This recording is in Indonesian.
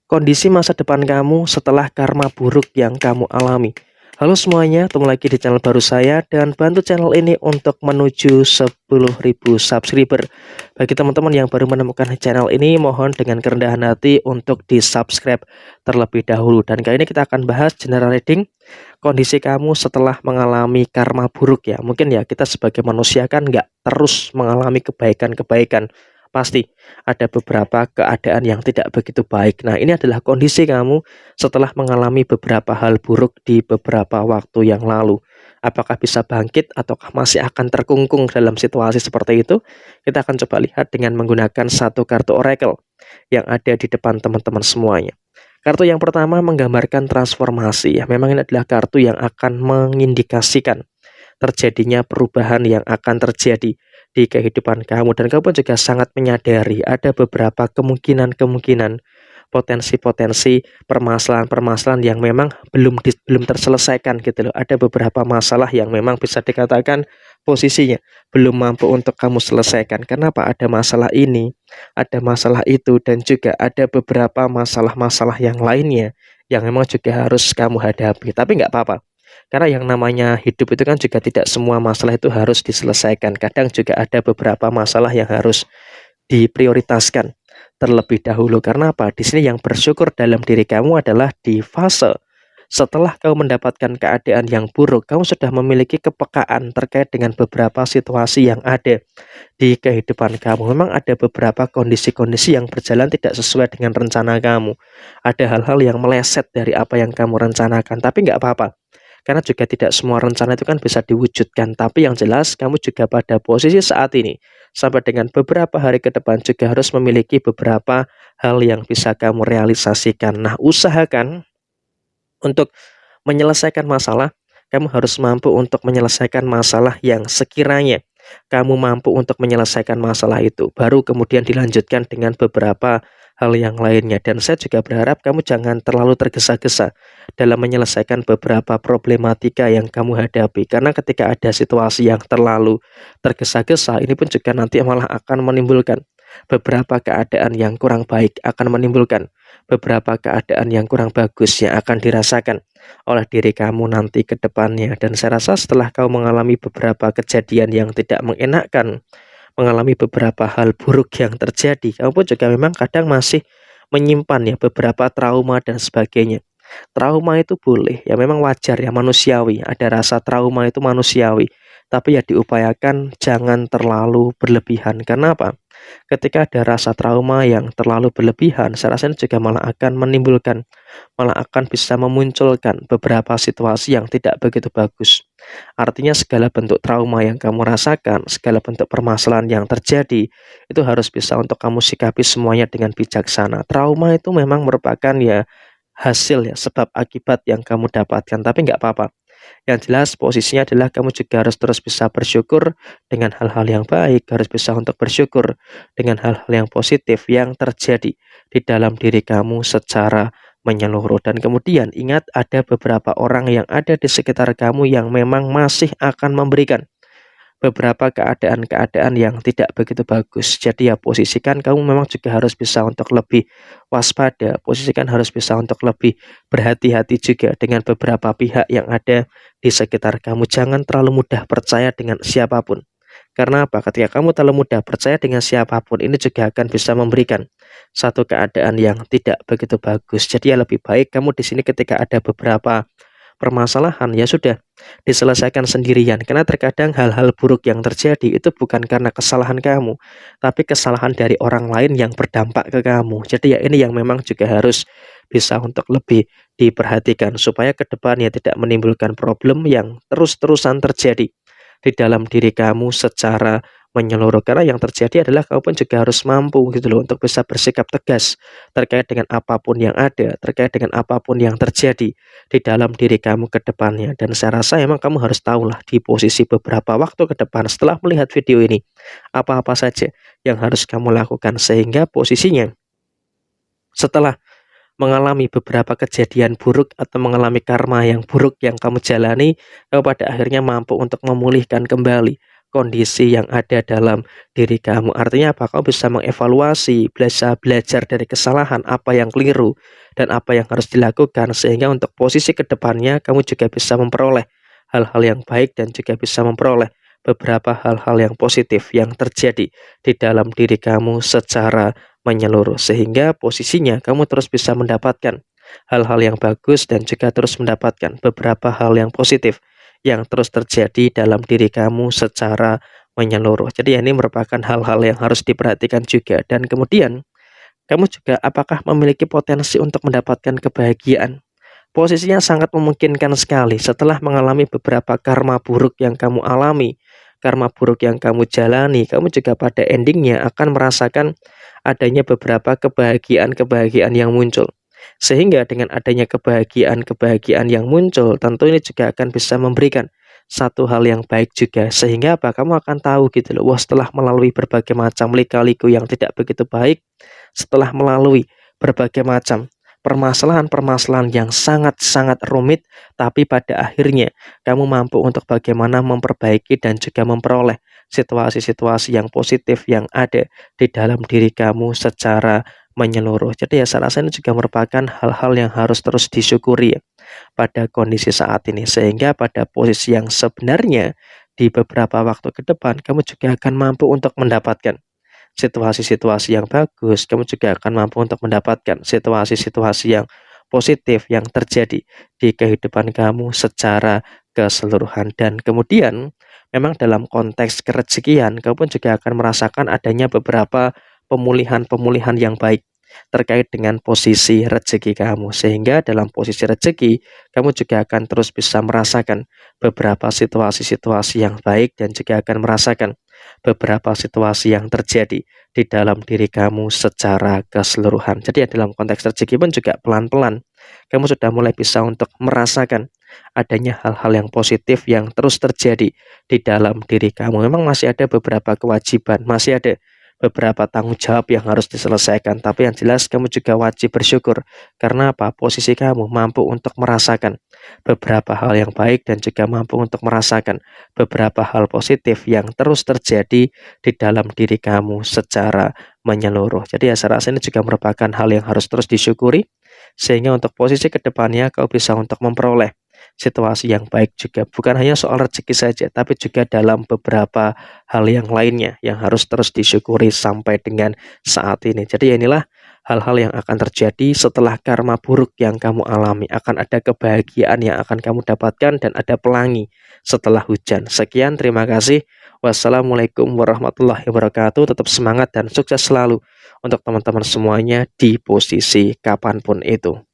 kondisi masa depan kamu setelah karma buruk yang kamu alami. Halo semuanya, ketemu lagi di channel baru saya dan bantu channel ini untuk menuju 10.000 subscriber. Bagi teman-teman yang baru menemukan channel ini, mohon dengan kerendahan hati untuk di subscribe terlebih dahulu. Dan kali ini kita akan bahas general reading kondisi kamu setelah mengalami karma buruk ya. Mungkin ya kita sebagai manusia kan nggak terus mengalami kebaikan-kebaikan. Pasti ada beberapa keadaan yang tidak begitu baik. Nah, ini adalah kondisi kamu setelah mengalami beberapa hal buruk di beberapa waktu yang lalu. Apakah bisa bangkit ataukah masih akan terkungkung dalam situasi seperti itu? Kita akan coba lihat dengan menggunakan satu kartu oracle yang ada di depan teman-teman semuanya. Kartu yang pertama menggambarkan transformasi ya. Memang ini adalah kartu yang akan mengindikasikan terjadinya perubahan yang akan terjadi di kehidupan kamu, dan kamu pun juga sangat menyadari ada beberapa kemungkinan-kemungkinan potensi-potensi permasalahan-permasalahan yang memang belum terselesaikan gitu loh. Ada beberapa masalah yang memang bisa dikatakan posisinya belum mampu untuk kamu selesaikan. Kenapa? Ada masalah ini, ada masalah itu, dan juga ada beberapa masalah-masalah yang lainnya yang memang juga harus kamu hadapi. Tapi nggak apa-apa. Karena yang namanya hidup itu kan juga tidak semua masalah itu harus diselesaikan. Kadang juga ada beberapa masalah yang harus diprioritaskan terlebih dahulu. Karena apa? Di sini yang bersyukur dalam diri kamu adalah di fase setelah kamu mendapatkan keadaan yang buruk, kamu sudah memiliki kepekaan terkait dengan beberapa situasi yang ada di kehidupan kamu. Memang ada beberapa kondisi-kondisi yang berjalan tidak sesuai dengan rencana kamu. Ada hal-hal yang meleset dari apa yang kamu rencanakan, tapi nggak apa-apa. Karena juga tidak semua rencana itu kan bisa diwujudkan. Tapi yang jelas kamu juga pada posisi saat ini sampai dengan beberapa hari ke depan juga harus memiliki beberapa hal yang bisa kamu realisasikan. Nah, usahakan untuk menyelesaikan masalah, kamu harus mampu untuk menyelesaikan masalah yang sekiranya kamu mampu untuk menyelesaikan masalah itu, baru kemudian dilanjutkan dengan beberapa hal yang lainnya. Dan saya juga berharap kamu jangan terlalu tergesa-gesa dalam menyelesaikan beberapa problematika yang kamu hadapi. Karena ketika ada situasi yang terlalu tergesa-gesa, ini pun juga nanti malah akan menimbulkan beberapa keadaan yang kurang baik, akan menimbulkan beberapa keadaan yang kurang bagus yang akan dirasakan oleh diri kamu nanti ke depannya. Dan saya rasa setelah kau mengalami beberapa kejadian yang tidak mengenakkan, mengalami beberapa hal buruk yang terjadi, kamu pun juga memang kadang masih menyimpan ya beberapa trauma dan sebagainya. Trauma itu boleh, ya memang wajar ya, manusiawi. Ada rasa trauma itu manusiawi. Tapi ya diupayakan jangan terlalu berlebihan. Karena apa? Ketika ada rasa trauma yang terlalu berlebihan, saya rasa ini juga malah akan menimbulkan, malah akan bisa memunculkan beberapa situasi yang tidak begitu bagus. Artinya segala bentuk trauma yang kamu rasakan, segala bentuk permasalahan yang terjadi, itu harus bisa untuk kamu sikapi semuanya dengan bijaksana. Trauma itu memang merupakan ya hasil ya, sebab akibat yang kamu dapatkan, tapi nggak apa-apa. Yang jelas posisinya adalah kamu juga harus terus bisa bersyukur dengan hal-hal yang baik, harus bisa untuk bersyukur dengan hal-hal yang positif yang terjadi di dalam diri kamu secara menyeluruh. Dan kemudian ingat, ada beberapa orang yang ada di sekitar kamu yang memang masih akan memberikan beberapa keadaan-keadaan yang tidak begitu bagus. Jadi ya posisikan kamu memang juga harus bisa untuk lebih waspada, posisikan harus bisa untuk lebih berhati-hati juga dengan beberapa pihak yang ada di sekitar kamu. Jangan terlalu mudah percaya dengan siapapun. Karena apa? Ketika kamu terlalu mudah percaya dengan siapapun, ini juga akan bisa memberikan satu keadaan yang tidak begitu bagus. Jadi ya lebih baik kamu di sini ketika ada beberapa permasalahan, ya sudah diselesaikan sendirian. Karena terkadang hal-hal buruk yang terjadi itu bukan karena kesalahan kamu, tapi kesalahan dari orang lain yang berdampak ke kamu. Jadi ya ini yang memang juga harus bisa untuk lebih diperhatikan supaya ke depannya tidak menimbulkan problem yang terus-terusan terjadi di dalam diri kamu secara menyeluruh. Karena yang terjadi adalah kamu pun juga harus mampu gitu loh untuk bisa bersikap tegas terkait dengan apapun yang ada, terkait dengan apapun yang terjadi di dalam diri kamu ke depannya. Dan saya rasa emang kamu harus tahulah di posisi beberapa waktu ke depan setelah melihat video ini, apa-apa saja yang harus kamu lakukan sehingga posisinya setelah mengalami beberapa kejadian buruk atau mengalami karma yang buruk yang kamu jalani, kamu pada akhirnya mampu untuk memulihkan kembali kondisi yang ada dalam diri kamu. Artinya apa? Kamu bisa mengevaluasi, bisa belajar dari kesalahan, apa yang keliru, dan apa yang harus dilakukan, sehingga untuk posisi kedepannya kamu juga bisa memperoleh hal-hal yang baik dan juga bisa memperoleh beberapa hal-hal yang positif yang terjadi di dalam diri kamu secara menyeluruh. Sehingga posisinya kamu terus bisa mendapatkan hal-hal yang bagus dan juga terus mendapatkan beberapa hal yang positif yang terus terjadi dalam diri kamu secara menyeluruh. Jadi ini merupakan hal-hal yang harus diperhatikan juga. Dan kemudian kamu juga apakah memiliki potensi untuk mendapatkan kebahagiaan? Posisinya sangat memungkinkan sekali setelah mengalami beberapa karma buruk yang kamu alami, karma buruk yang kamu jalani, kamu juga pada endingnya akan merasakan adanya beberapa kebahagiaan-kebahagiaan yang muncul. Sehingga dengan adanya kebahagiaan-kebahagiaan yang muncul, tentu ini juga akan bisa memberikan satu hal yang baik juga. Sehingga apa? Kamu akan tahu gitu loh, wah setelah melalui berbagai macam lika-liku yang tidak begitu baik, setelah melalui berbagai macam permasalahan-permasalahan yang sangat-sangat rumit, tapi pada akhirnya kamu mampu untuk bagaimana memperbaiki dan juga memperoleh situasi-situasi yang positif yang ada di dalam diri kamu secara menyeluruh. Jadi ya saya rasa ini juga merupakan hal-hal yang harus terus disyukuri ya, pada kondisi saat ini. Sehingga pada posisi yang sebenarnya di beberapa waktu ke depan kamu juga akan mampu untuk mendapatkan situasi-situasi yang bagus, kamu juga akan mampu untuk mendapatkan situasi-situasi yang positif yang terjadi di kehidupan kamu secara keseluruhan. Dan kemudian memang dalam konteks kerezekian, kamu pun juga akan merasakan adanya beberapa pemulihan-pemulihan yang baik terkait dengan posisi rezeki kamu. Sehingga dalam posisi rezeki, kamu juga akan terus bisa merasakan beberapa situasi-situasi yang baik dan juga akan merasakan beberapa situasi yang terjadi di dalam diri kamu secara keseluruhan. Jadi ya dalam konteks rezeki pun juga pelan-pelan kamu sudah mulai bisa untuk merasakan adanya hal-hal yang positif yang terus terjadi di dalam diri kamu. Memang masih ada beberapa kewajiban, masih ada beberapa tanggung jawab yang harus diselesaikan, tapi yang jelas kamu juga wajib bersyukur. Karena apa? Posisi kamu mampu untuk merasakan beberapa hal yang baik dan juga mampu untuk merasakan beberapa hal positif yang terus terjadi di dalam diri kamu secara menyeluruh. Jadi ya saya rasa ini juga merupakan hal yang harus terus disyukuri, sehingga untuk posisi kedepannya kau bisa untuk memperoleh situasi yang baik juga. Bukan hanya soal rezeki saja, tapi juga dalam beberapa hal yang lainnya yang harus terus disyukuri sampai dengan saat ini. Jadi inilah hal-hal yang akan terjadi setelah karma buruk yang kamu alami. Akan ada kebahagiaan yang akan kamu dapatkan dan ada pelangi setelah hujan. Sekian, terima kasih. Wassalamualaikum warahmatullahi wabarakatuh. Tetap semangat dan sukses selalu untuk teman-teman semuanya di posisi kapanpun itu.